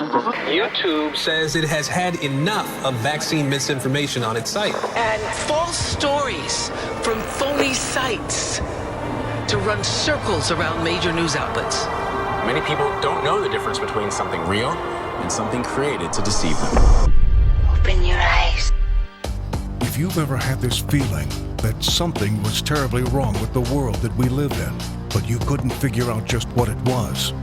YouTube says it has had enough of vaccine misinformation on its site. And false stories from phony sites to run circles around major news outlets. Many people don't know the difference between something real and something created to deceive them. Open your eyes. If you've ever had this feeling that something was terribly wrong with the world that we live in, but you couldn't figure out just what it was,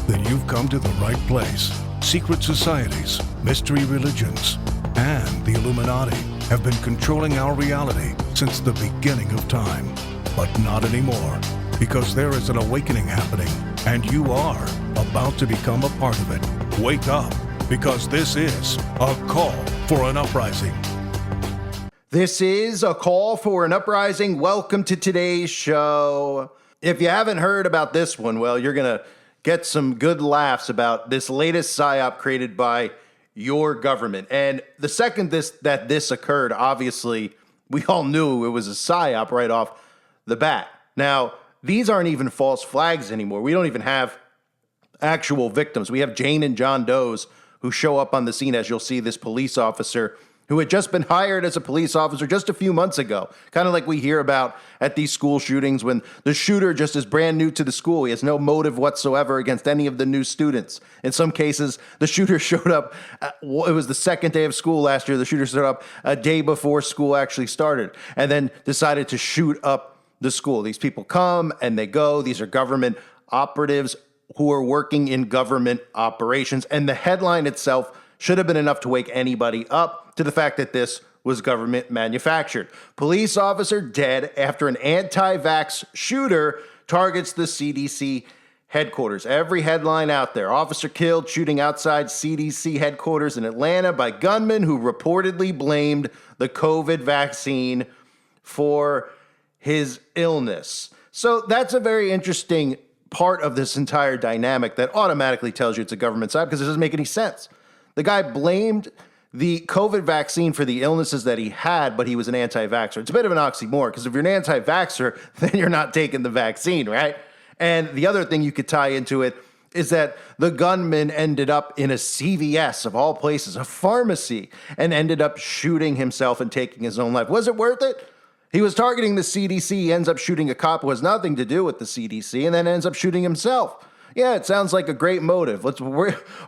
then you've come to the right place. Secret societies, mystery religions, and the Illuminati have been controlling our reality since the beginning of time. But not anymore, because there is an awakening happening, and you are about to become a part of it. Wake up, because this is a call for an uprising. This is a call for an uprising. Welcome to today's show. If you haven't heard about this one, well, you're going to get some good laughs about this latest psyop created by your government. And the second that this occurred, obviously, we all knew it was a psyop right off the bat. Now, these aren't even false flags anymore. We don't even have actual victims. We have Jane and John Does who show up on the scene, as you'll see this police officer who had just been hired as a police officer just a few months ago. Kind of like we hear about at these school shootings when the shooter just is brand new to the school. He has no motive whatsoever against any of the new students. In some cases, the shooter showed up, it was the second day of school last year. The shooter showed up a day before school actually started and then decided to shoot up the school. These people come and they go. These are government operatives who are working in government operations. And the headline itself should have been enough to wake anybody up to the fact that this was government manufactured. Police officer dead after an anti-vax shooter targets the CDC headquarters. Every headline out there. Officer killed shooting outside CDC headquarters in Atlanta by gunman who reportedly blamed the COVID vaccine for his illness. So that's a very interesting part of this entire dynamic that automatically tells you it's a government side because it doesn't make any sense. The guy blamed the COVID vaccine for the illnesses that he had, but he was an anti-vaxxer. It's a bit of an oxymoron because if you're an anti-vaxxer, then you're not taking the vaccine, right? And the other thing you could tie into it is that the gunman ended up in a CVS, of all places, a pharmacy, and ended up shooting himself and taking his own life. Was it worth it? He was targeting the CDC. He ends up shooting a cop who has nothing to do with the CDC and then ends up shooting himself. Yeah, it sounds like a great motive.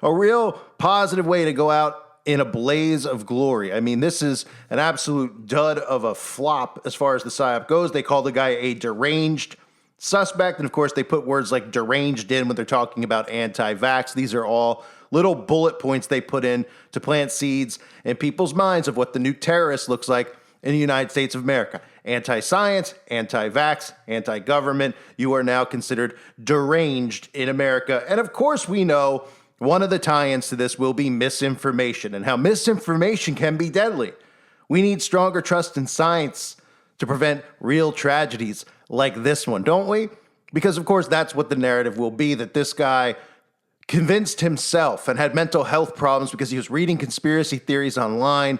A real positive way to go out in a blaze of glory. I mean, this is an absolute dud of a flop as far as the psyop goes. They call the guy a deranged suspect. And of course, they put words like deranged in when they're talking about anti-vax. These are all little bullet points they put in to plant seeds in people's minds of what the new terrorist looks like in the United States of America. Anti-science, anti-vax, anti-government. You are now considered deranged in America. And of course, we know one of the tie-ins to this will be misinformation and how misinformation can be deadly. We need stronger trust in science to prevent real tragedies like this one, don't we? Because, of course, that's what the narrative will be, that this guy convinced himself and had mental health problems because he was reading conspiracy theories online.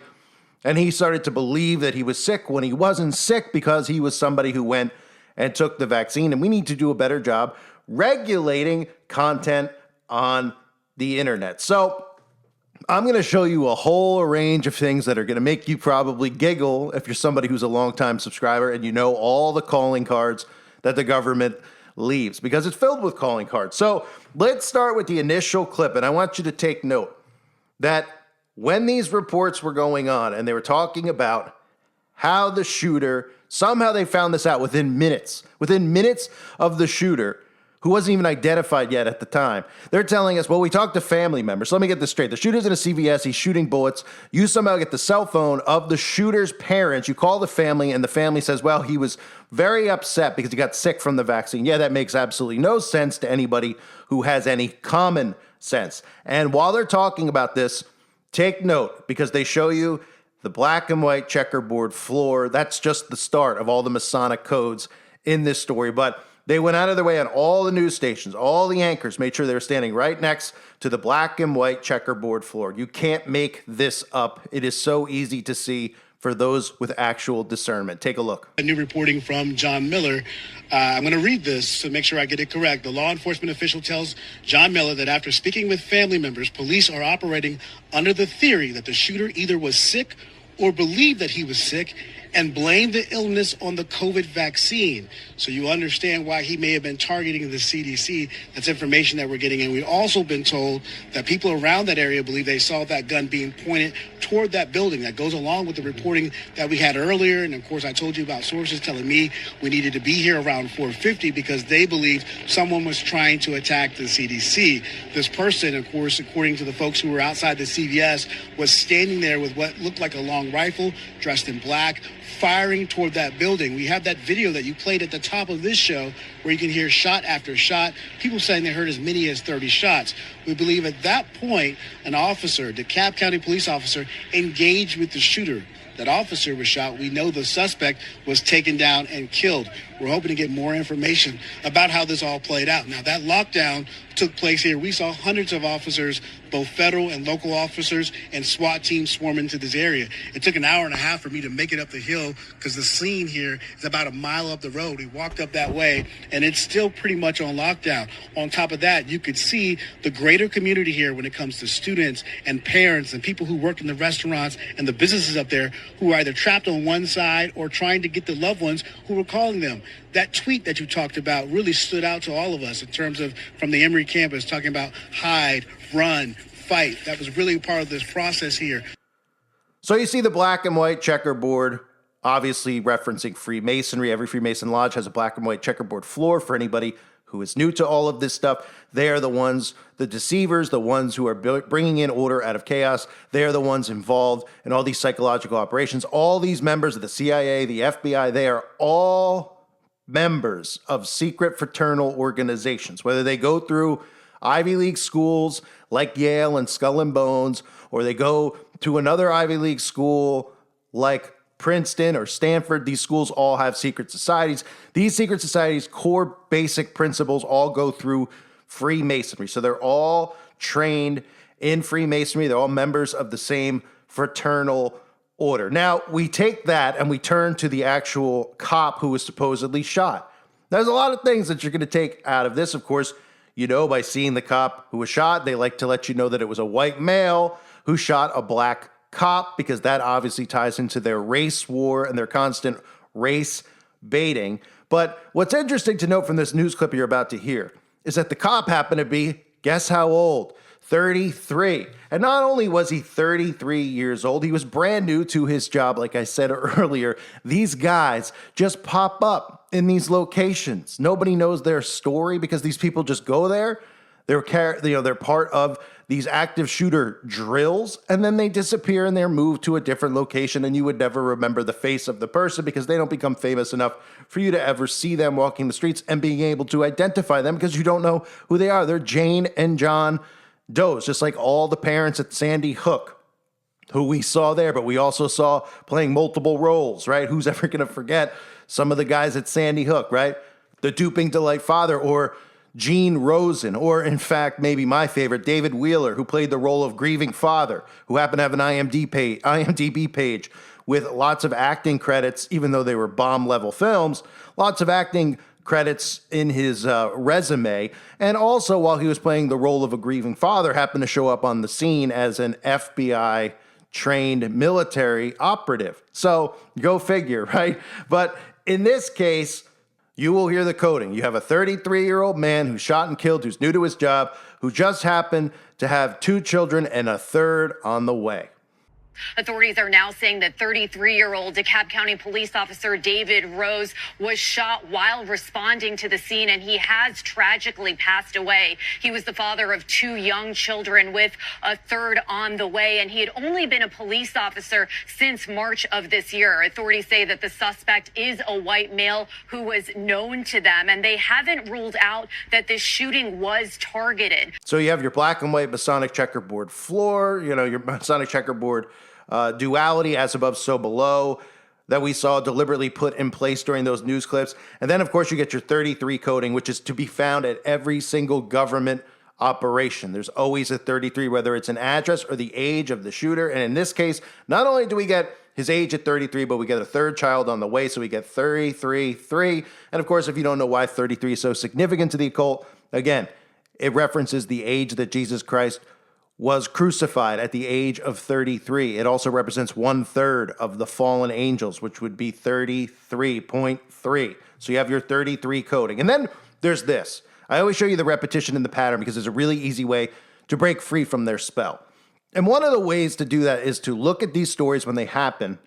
And he started to believe that he was sick when he wasn't sick because he was somebody who went and took the vaccine. And we need to do a better job regulating content on the internet. So I'm going to show you a whole range of things that are going to make you probably giggle if you're somebody who's a longtime subscriber and you know all the calling cards that the government leaves because it's filled with calling cards. So let's start with the initial clip. And I want you to take note that when these reports were going on and they were talking about how the shooter, somehow they found this out within minutes of the shooter, who wasn't even identified yet at the time. They're telling us, well, we talked to family members. So let me get this straight. The shooter's in a CVS. He's shooting bullets. You somehow get the cell phone of the shooter's parents. You call the family, and the family says, well, he was very upset because he got sick from the vaccine. Yeah, that makes absolutely no sense to anybody who has any common sense. And while they're talking about this, take note, because they show you the black and white checkerboard floor. That's just the start of all the Masonic codes in this story. But they went out of their way on all the news stations, all the anchors made sure they were standing right next to the black and white checkerboard floor. You can't make this up. It is so easy to see for those with actual discernment. Take a look. A new reporting from John Miller. I'm going to read this to make sure I get it correct. The law enforcement official tells John Miller that after speaking with family members, police are operating under the theory that the shooter either was sick or believed that he was sick and blamed the illness on the COVID vaccine. So you understand why he may have been targeting the CDC. That's information that we're getting. And we've also been told that people around that area believe they saw that gun being pointed toward that building. That goes along with the reporting that we had earlier. And of course, I told you about sources telling me we needed to be here around 4:50 because they believed someone was trying to attack the CDC. This person, of course, according to the folks who were outside the CVS, was standing there with what looked like a long rifle, dressed in black, firing toward that building. We have that video that you played at the top of this show where you can hear shot after shot, people saying they heard as many as 30 shots. We believe at that point, an officer, DeKalb County police officer, engaged with the shooter. That officer was shot. We know the suspect was taken down and killed. We're hoping to get more information about how this all played out. Now, that lockdown took place here. We saw hundreds of officers, both federal and local officers, and SWAT teams swarm into this area. It took an hour and a half for me to make it up the hill because the scene here is about a mile up the road. We walked up that way, and it's still pretty much on lockdown. On top of that, you could see the greater community here when it comes to students and parents and people who work in the restaurants and the businesses up there who are either trapped on one side or trying to get the loved ones who were calling them. That tweet that you talked about really stood out to all of us in terms of from the Emory campus talking about hide, run, fight. That was really part of this process here. So you see the black and white checkerboard, obviously referencing Freemasonry. Every Freemason lodge has a black and white checkerboard floor for anybody who is new to all of this stuff. They are the ones, the deceivers, the ones who are bringing in order out of chaos. They are the ones involved in all these psychological operations. All these members of the CIA, the FBI, they are all members of secret fraternal organizations, whether they go through Ivy League schools like Yale and Skull and Bones, or they go to another Ivy League school like Princeton or Stanford. These schools all have secret societies. These secret societies' core basic principles all go through Freemasonry. So they're all trained in Freemasonry. They're all members of the same fraternal order. Now, we take that and we turn to the actual cop who was supposedly shot. There's a lot of things that you're going to take out of this. Of course, you know, by seeing the cop who was shot, they like to let you know that it was a white male who shot a black cop, because that obviously ties into their race war and their constant race baiting. But what's interesting to note from this news clip you're about to hear is that the cop happened to be, guess how old? 33. And not only was he 33 years old, he was brand new to his job. Like I said earlier, these guys just pop up in these locations. Nobody knows their story because these people just go there. They're part of these active shooter drills, and then they disappear and they're moved to a different location, and you would never remember the face of the person because they don't become famous enough for you to ever see them walking the streets and being able to identify them because you don't know who they are. They're Jane and John Doe's, just like all the parents at Sandy Hook, who we saw there, but we also saw playing multiple roles, right? Who's ever going to forget some of the guys at Sandy Hook, right? The Duping Delight father, or Gene Rosen, or in fact, maybe my favorite, David Wheeler, who played the role of grieving father, who happened to have an IMDb page with lots of acting credits, even though they were bomb-level films, lots of acting credits in his resume. And also, while he was playing the role of a grieving father, happened to show up on the scene as an FBI trained military operative. So go figure, right? But in this case, you will hear the coding. You have a 33-year-old man who's shot and killed, who's new to his job, who just happened to have 2 children and a third on the way. Authorities are now saying that 33-year-old DeKalb County police officer David Rose was shot while responding to the scene, and he has tragically passed away. He was the father of 2 young children with a third on the way, and he had only been a police officer since March of this year. Authorities say that the suspect is a white male who was known to them, and they haven't ruled out that this shooting was targeted. So you have your black and white Masonic checkerboard floor, your Masonic checkerboard duality, as above, so below, that we saw deliberately put in place during those news clips. And then, of course, you get your 33 coding, which is to be found at every single government operation. There's always a 33, whether it's an address or the age of the shooter. And in this case, not only do we get his age at 33, but we get a third child on the way, so we get 33-3. And of course, if you don't know why 33 is so significant to the occult, again, it references the age that Jesus Christ was crucified at the age of 33. It also represents 1/3 of the fallen angels, which would be 33.3. So you have your 33 coding. And then there's this. I always show you the repetition in the pattern because there's a really easy way to break free from their spell. And one of the ways to do that is to look at these stories when they happen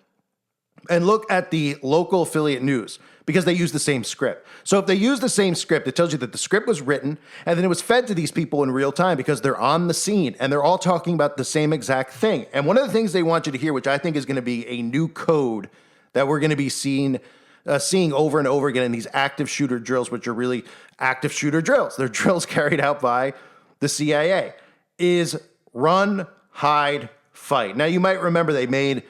and look at the local affiliate news because they use the same script. So if they use the same script, it tells you that the script was written and then it was fed to these people in real time because they're on the scene and they're all talking about the same exact thing. And one of the things they want you to hear, which I think is going to be a new code that we're going to be seeing over and over again in these active shooter drills, which are really active shooter drills. They're drills carried out by the CIA, is run, hide, fight. Now, you might remember they made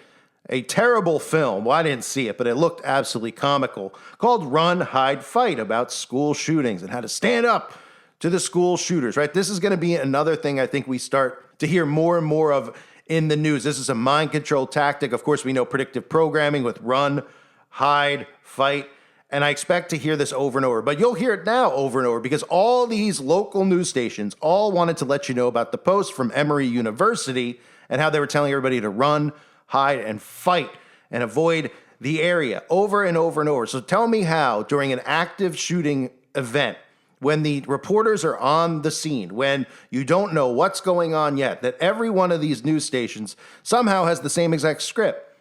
a terrible film. Well, I didn't see it, but it looked absolutely comical, called Run, Hide, Fight, about school shootings and how to stand up to the school shooters, right? This is going to be another thing I think we start to hear more and more of in the news. This is a mind control tactic. Of course, we know predictive programming with run, hide, fight, and I expect to hear this over and over. But you'll hear it now over and over because all these local news stations all wanted to let you know about the post from Emory University and how they were telling everybody to run, hide, and fight and avoid the area over and over and over. So tell me how, during an active shooting event, when the reporters are on the scene, when you don't know what's going on yet, that every one of these news stations somehow has the same exact script.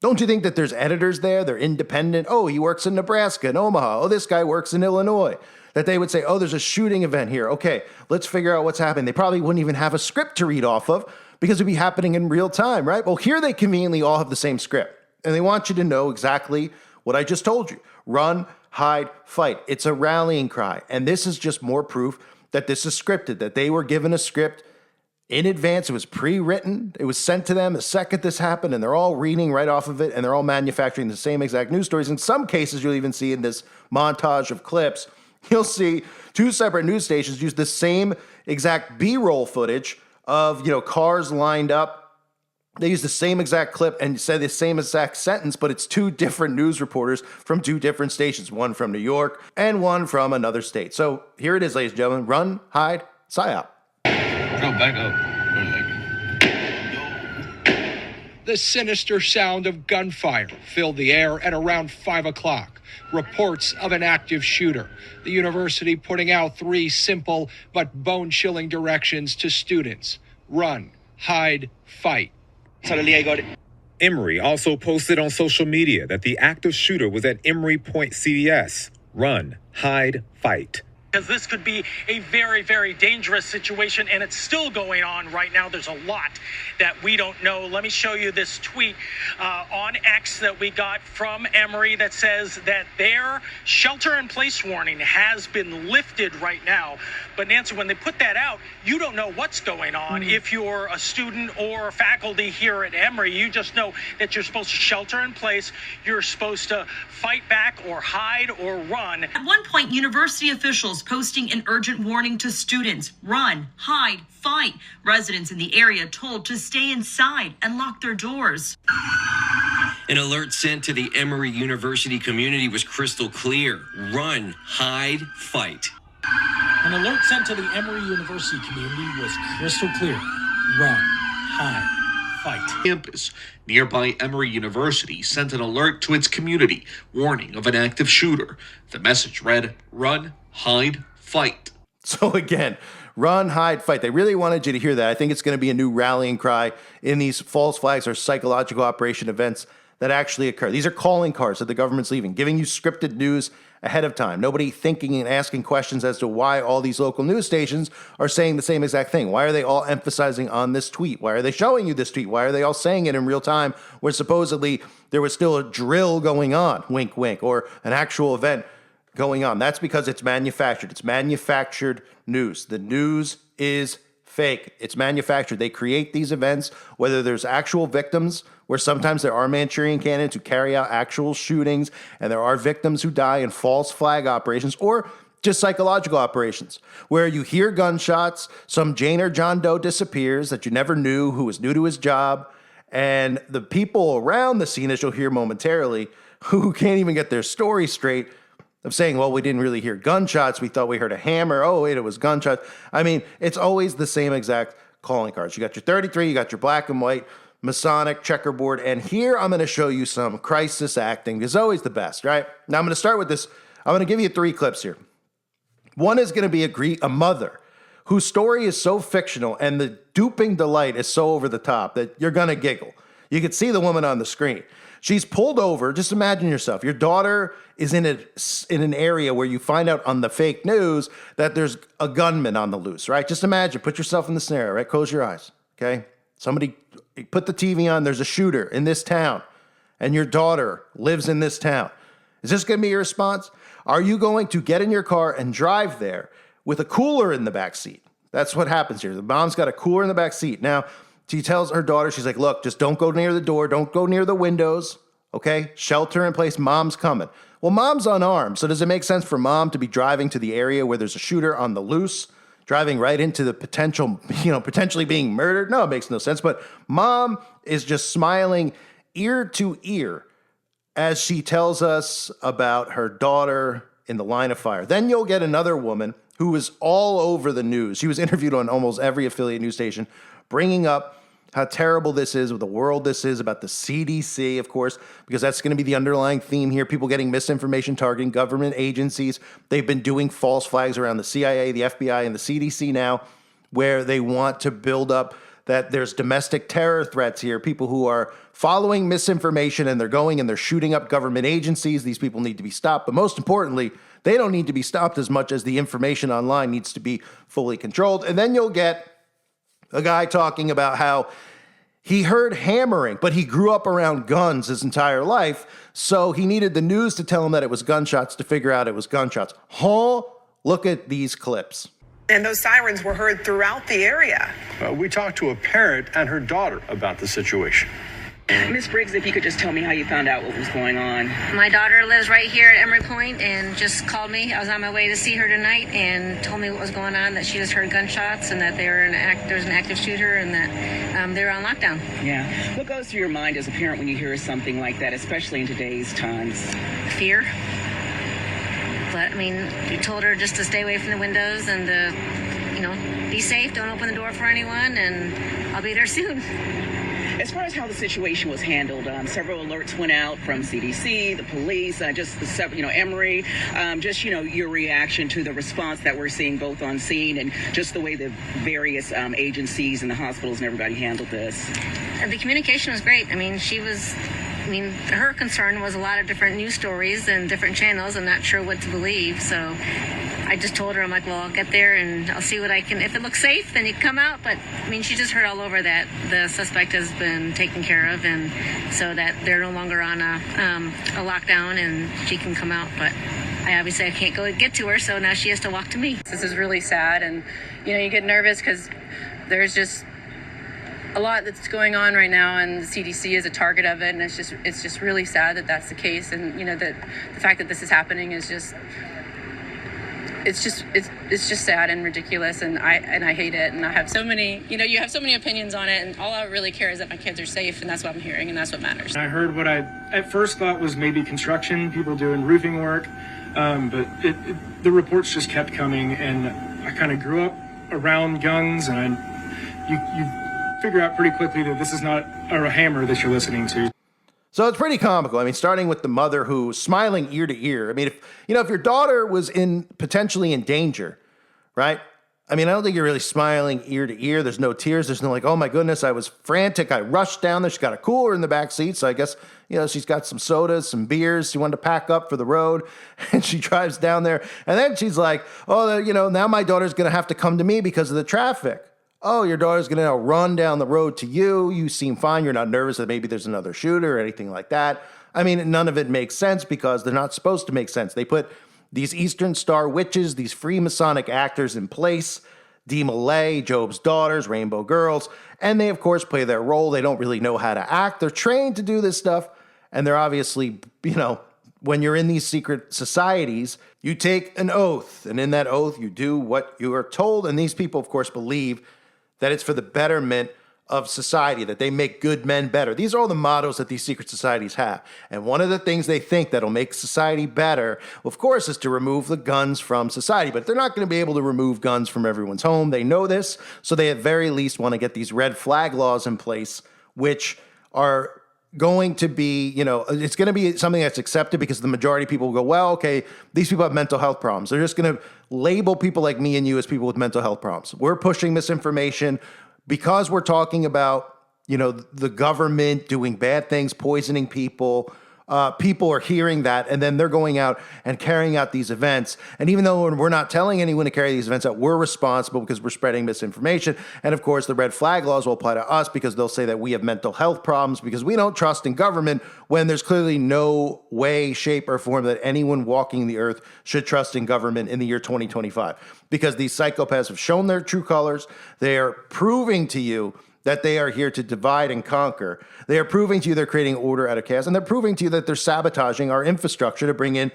Don't you think that there's editors there? They're independent. Oh, he works in Nebraska, in Omaha. Oh, this guy works in Illinois. That they would say, oh, there's a shooting event here. Okay, let's figure out what's happening. They probably wouldn't even have a script to read off of because it'd be happening in real time, right? Well, here they conveniently all have the same script. And they want you to know exactly what I just told you. Run, hide, fight. It's a rallying cry. And this is just more proof that this is scripted, that they were given a script in advance. It was pre-written. It was sent to them the second this happened, and they're all reading right off of it, and they're all manufacturing the same exact news stories. In some cases, you'll even see in this montage of clips, you'll see two separate news stations use the same exact B-roll footage of, cars lined up. They use the same exact clip and say the same exact sentence, but it's two different news reporters from two different stations, one from New York and one from another state. So here it is, ladies and gentlemen. Run, hide, psyop. No, back up. The sinister sound of gunfire filled the air at around 5 o'clock. Reports of an active shooter. The university putting out 3 simple but bone-chilling directions to students. Run, hide, fight. Emory also posted on social media that the active shooter was at Emory Point CVS. Run, hide, fight. Because this could be a very, very dangerous situation, and it's still going on right now. There's a lot that we don't know. Let me show you this tweet on X that we got from Emory that says that their shelter-in-place warning has been lifted right now. But Nancy, when they put that out, you don't know what's going on. If you're a student or faculty here at Emory, you just know that you're supposed to shelter in place. You're supposed to fight back or hide or run. At one point, university officials posting an urgent warning to students: run, hide, fight. Residents in the area told to stay inside and lock their doors. An alert sent to the Emory University community was crystal clear: run, hide, fight. An alert sent to the Emory University community was crystal clear: run, hide, fight. Campus nearby Emory University sent an alert to its community, warning of an active shooter. The message read, run, hide, fight. So again, run, hide, fight. They really wanted you to hear that. I think it's going to be a new rallying cry in these false flags or psychological operation events that actually occur. These are calling cards that the government's leaving, giving you scripted news ahead of time. Nobody thinking and asking questions as to why all these local news stations are saying the same exact thing. Why are they all emphasizing on this tweet? Why are they showing you this tweet? Why are they all saying it in real time where supposedly there was still a drill going on, wink, wink, or an actual event going on? That's because it's manufactured. It's manufactured news. The news is fake. It's manufactured. They create these events, whether there's actual victims, where sometimes there are Manchurian candidates who carry out actual shootings, and there are victims who die in false flag operations, or just psychological operations, where you hear gunshots, some Jane or John Doe disappears that you never knew, who was new to his job, And the people around the scene, as you'll hear momentarily, who can't even get their story straight, of saying, well, we didn't really hear gunshots. We thought we heard a hammer. Oh, wait, it was gunshots. I mean, it's always the same exact calling cards. You got your 33, you got your black and white, Masonic, checkerboard. And here I'm going to show you some crisis acting. It's always the best, right? Now I'm going to start with this. I'm going to give you 3 clips here. One is going to be a mother whose story is so fictional and the duping delight is so over the top that you're going to giggle. You can see the woman on the screen. She's pulled over. Just imagine yourself. Your daughter is in an area where you find out on the fake news that there's a gunman on the loose, right? Just imagine. Put yourself in the scenario, right? Close your eyes, okay? Somebody put the TV on. There's a shooter in this town, and your daughter lives in this town. Is this going to be your response? Are you going to get in your car and drive there with a cooler in the back seat? That's what happens here. The mom's got a cooler in the back seat. Now, she tells her daughter, she's like, look, just don't go near the door. Don't go near the windows, okay? Shelter in place. Mom's coming. Well, mom's unarmed. So does it make sense for mom to be driving to the area where there's a shooter on the loose, driving right into the potentially being murdered? No, it makes no sense. But mom is just smiling ear to ear as she tells us about her daughter in the line of fire. Then you'll get another woman who is all over the news. She was interviewed on almost every affiliate news station, bringing up how terrible this is, what the world this is, about the CDC, of course, because that's going to be the underlying theme here. People getting misinformation, targeting government agencies. They've been doing false flags around the CIA, the FBI, and the CDC now, where they want to build up that there's domestic terror threats here, people who are following misinformation and they're going and they're shooting up government agencies. These people need to be stopped. But most importantly, they don't need to be stopped as much as the information online needs to be fully controlled. And then you'll get a guy talking about how he heard hammering, but he grew up around guns his entire life, so he needed the news to tell him that it was gunshots to figure out it was gunshots. Look at these clips. And those sirens were heard throughout the area. We talked to a parent and her daughter about the situation. Miss Briggs, if you could just tell me how you found out what was going on. My daughter lives right here at Emery Point and just called me. I was on my way to see her tonight and told me what was going on, that she just heard gunshots and that there was an active shooter and that they were on lockdown. Yeah. What goes through your mind as a parent when you hear something like that, especially in today's times? Fear. But, I mean, we told her just to stay away from the windows and to, be safe, don't open the door for anyone, and I'll be there soon. As far as how the situation was handled, several alerts went out from CDC, the police, Emory. Your reaction to the response that we're seeing both on scene and just the way the various agencies and the hospitals and everybody handled this. The communication was great. Her concern was a lot of different news stories and different channels. I'm not sure what to believe, so I just told her, I'm like, well, I'll get there and I'll see what I can. If it looks safe, then you come out. But she just heard all over that the suspect has been taken care of, and so that they're no longer on a lockdown and she can come out. But I can't go get to her, so now she has to walk to me. This is really sad, and you get nervous because there's just a lot that's going on right now, and the CDC is a target of it, and it's just really sad that that's the case, and that the fact that this is happening is just. It's just sad and ridiculous, and I hate it, and I have so many, you have so many opinions on it, and all I really care is that my kids are safe, and that's what I'm hearing, and that's what matters. I heard what I at first thought was maybe construction, people doing roofing work, but the reports just kept coming, and I kind of grew up around guns, and you figure out pretty quickly that this is not a hammer that you're listening to. So it's pretty comical. Starting with the mother who's smiling ear to ear. If your daughter was potentially in danger, right? I don't think you're really smiling ear to ear. There's no tears. There's no like, oh my goodness, I was frantic. I rushed down there. She's got a cooler in the back seat. So I guess, she's got some sodas, some beers. She wanted to pack up for the road, and she drives down there. And then she's like, oh, now my daughter's going to have to come to me because of the traffic. Oh, your daughter's going to now run down the road to you. You seem fine. You're not nervous that maybe there's another shooter or anything like that. None of it makes sense because they're not supposed to make sense. They put these Eastern Star witches, these Freemasonic actors in place, Dee Millay, Job's daughters, Rainbow Girls, and they, of course, play their role. They don't really know how to act. They're trained to do this stuff, and they're obviously, when you're in these secret societies, you take an oath, and in that oath, you do what you are told, and these people, of course, believe that it's for the betterment of society, that they make good men better. These are all the mottos that these secret societies have. And one of the things they think that'll make society better, of course, is to remove the guns from society. But they're not going to be able to remove guns from everyone's home. They know this. So they at very least want to get these red flag laws in place, which are going to be, it's going to be something that's accepted because the majority of people will go, well, okay, these people have mental health problems. They're just going to label people like me and you as people with mental health problems. We're pushing misinformation because we're talking about, the government doing bad things, poisoning people. People are hearing that, and then they're going out and carrying out these events. And even though we're not telling anyone to carry these events out, we're responsible because we're spreading misinformation. And of course, the red flag laws will apply to us because they'll say that we have mental health problems because we don't trust in government when there's clearly no way, shape, or form that anyone walking the earth should trust in government in the year 2025. Because these psychopaths have shown their true colors. They are proving to you that they are here to divide and conquer. They are proving to you they're creating order out of chaos, and they're proving to you that they're sabotaging our infrastructure to bring in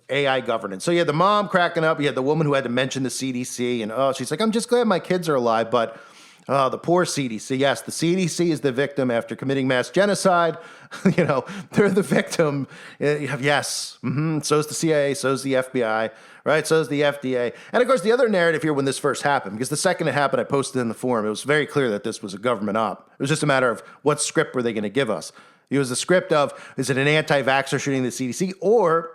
AI governance. So you had the mom cracking up, you had the woman who had to mention the CDC, and she's like, I'm just glad my kids are alive, but the poor CDC. Yes, the CDC is the victim after committing mass genocide. They're the victim. Yes. So is the CIA, so is the FBI, right? So is the FDA. And of course, the other narrative here when this first happened, because the second it happened, I posted in the forum, it was very clear that this was a government op. It was just a matter of what script were they going to give us. It was a script of, is it an anti-vaxxer shooting the CDC, or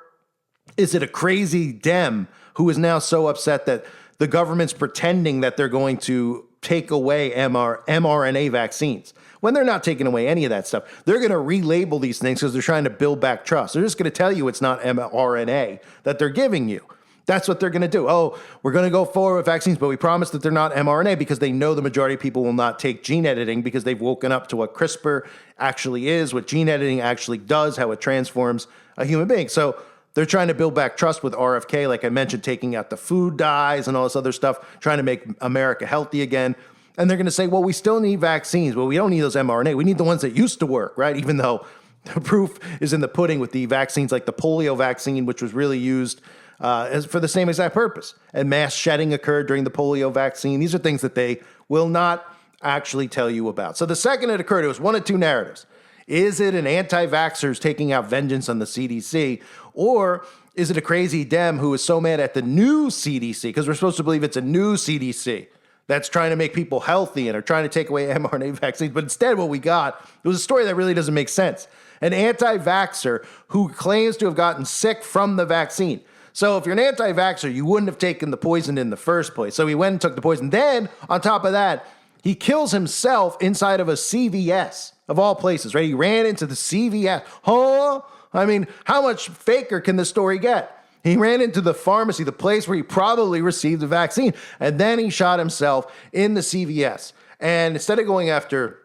is it a crazy Dem who is now so upset that the government's pretending that they're going to take away mRNA vaccines when they're not taking away any of that stuff? They're going to relabel these things because they're trying to build back trust. They're just going to tell you it's not mRNA that they're giving you. That's what they're going to do. Oh, we're going to go forward with vaccines, but we promise that they're not mRNA because they know the majority of people will not take gene editing because they've woken up to what CRISPR actually is, what gene editing actually does, how it transforms a human being. So they're trying to build back trust with RFK, like I mentioned, taking out the food dyes and all this other stuff, trying to make America healthy again. And they're going to say, well, we still need vaccines. Well, we don't need those mRNA. We need the ones that used to work, right? Even though the proof is in the pudding with the vaccines like the polio vaccine, which was really used as for the same exact purpose. And mass shedding occurred during the polio vaccine. These are things that they will not actually tell you about. So the second it occurred, it was one of two narratives. Is it an anti-vaxxers taking out vengeance on the CDC? Or is it a crazy Dem who is so mad at the new CDC, because we're supposed to believe it's a new CDC that's trying to make people healthy and are trying to take away mRNA vaccines. But instead what we got, it was a story that really doesn't make sense. An anti-vaxxer who claims to have gotten sick from the vaccine. So if you're an anti-vaxxer, you wouldn't have taken the poison in the first place. So he went and took the poison. Then, on top of that, he kills himself inside of a CVS, of all places, right? He ran into the CVS. Huh? I mean, how much faker can this story get? He ran into the pharmacy, the place where he probably received the vaccine, and then he shot himself in the CVS. And instead of going after,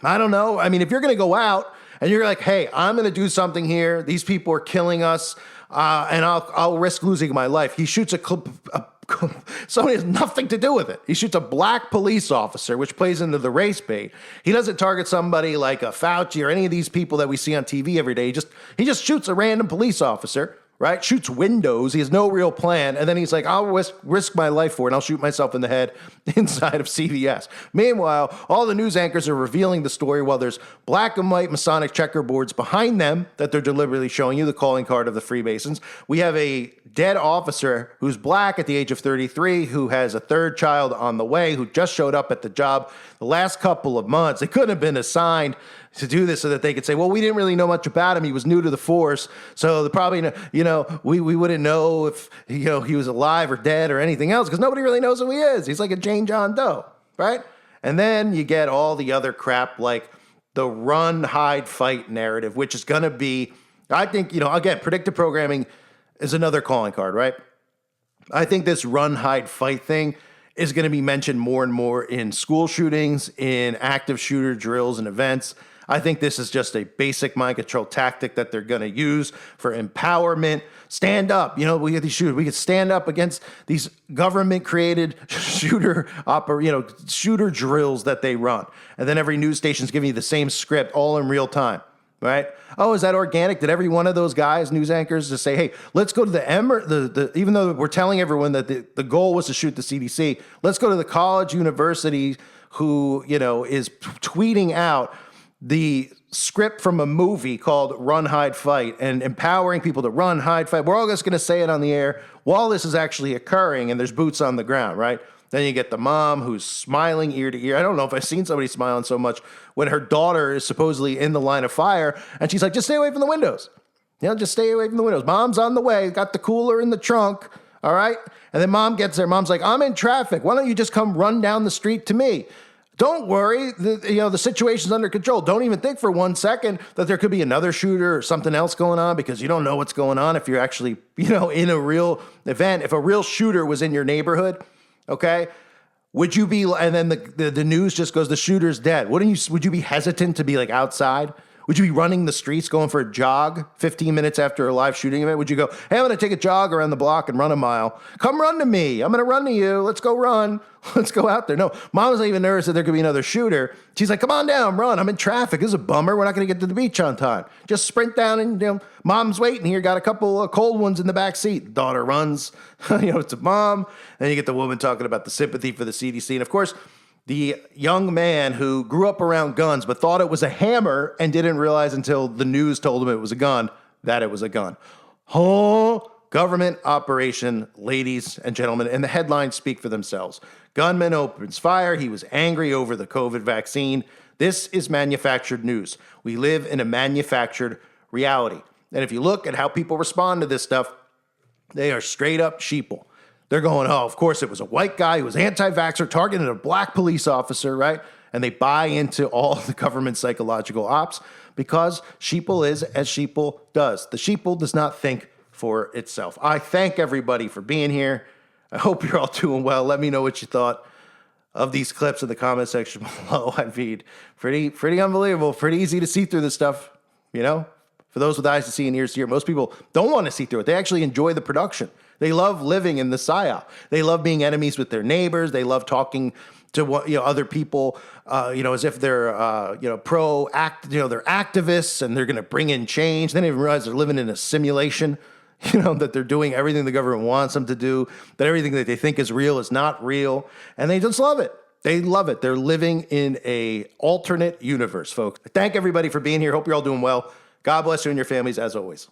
I don't know, I mean, if you're going to go out and you're like, hey, I'm going to do something here, these people are killing us, and I'll risk losing my life. He shoots somebody has nothing to do with it. He shoots a black police officer, which plays into the race bait. He doesn't target somebody like a Fauci or any of these people that we see on TV every day. He just shoots a random police officer, right? Shoots windows. He has no real plan. And then he's like, I'll risk my life for it, and I'll shoot myself in the head inside of CVS. Meanwhile, all the news anchors are revealing the story while there's black and white Masonic checkerboards behind them that they're deliberately showing you, the calling card of the Freemasons. We have a dead officer who's black at the age of 33, who has a third child on the way, who just showed up at the job the last couple of months. They couldn't have been assigned to do this so that they could say, well, we didn't really know much about him. He was new to the force. So probably, we wouldn't know if, he was alive or dead or anything else because nobody really knows who he is. He's like a Jane John Doe, right? And then you get all the other crap like the run, hide, fight narrative, which is going to be, I think, again, predictive programming is another calling card, right? I think this run, hide, fight thing is going to be mentioned more and more in school shootings, in active shooter drills and events. I think this is just a basic mind control tactic that they're going to use for empowerment. Stand up. We get these shooters. We could stand up against these government-created shooter drills that they run. And then every news station's giving you the same script all in real time, right? Oh, is that organic? Did every one of those guys, news anchors, just say, hey, let's go to the even though we're telling everyone that the goal was to shoot the CDC, let's go to the college, university, who, is tweeting out the script from a movie called Run, Hide, Fight and empowering people to run, hide, fight. We're all just going to say it on the air while this is actually occurring and there's boots on the ground, right? Then you get the mom who's smiling ear to ear. I don't know if I've seen somebody smiling so much when her daughter is supposedly in the line of fire and she's like, just stay away from the windows. Just stay away from the windows. Mom's on the way, got the cooler in the trunk, all right? And then mom gets there. Mom's like, I'm in traffic. Why don't you just come run down the street to me? Don't worry, the situation's under control. Don't even think for 1 second that there could be another shooter or something else going on because you don't know what's going on if you're actually, in a real event. If a real shooter was in your neighborhood, okay, would you be, and then the news just goes, the shooter's dead. Would you be hesitant to be like outside? Would you be running the streets, going for a jog 15 minutes after a live shooting event? Would you go, hey, I'm going to take a jog around the block and run a mile. Come run to me. I'm going to run to you. Let's go run. Let's go out there. No, mom's not even nervous that there could be another shooter. She's like, come on down, run. I'm in traffic. This is a bummer. We're not going to get to the beach on time. Just sprint down and, mom's waiting here. Got a couple of cold ones in the back seat. Daughter runs, to mom. And you get the woman talking about the sympathy for the CDC. And of course, the young man who grew up around guns but thought it was a hammer and didn't realize until the news told him it was a gun, that it was a gun. Government operation, ladies and gentlemen, and the headlines speak for themselves. Gunman opens fire. He was angry over the COVID vaccine. This is manufactured news. We live in a manufactured reality. And if you look at how people respond to this stuff, they are straight up sheeple. They're going, oh, of course, it was a white guy who was anti-vaxxer targeted a black police officer, right? And they buy into all the government psychological ops because sheeple is as sheeple does. The sheeple does not think for itself. I thank everybody for being here. I hope you're all doing well. Let me know what you thought of these clips in the comment section below. I mean, pretty unbelievable, pretty easy to see through this stuff, For those with eyes to see and ears to hear, most people don't want to see through it. They actually enjoy the production. They love living in the psyop. They love being enemies with their neighbors. They love talking to other people, as if they're they're activists and they're going to bring in change. They don't even realize they're living in a simulation. That they're doing everything the government wants them to do. That everything that they think is real is not real, and they just love it. They love it. They're living in a alternate universe, folks. Thank everybody for being here. Hope you're all doing well. God bless you and your families as always.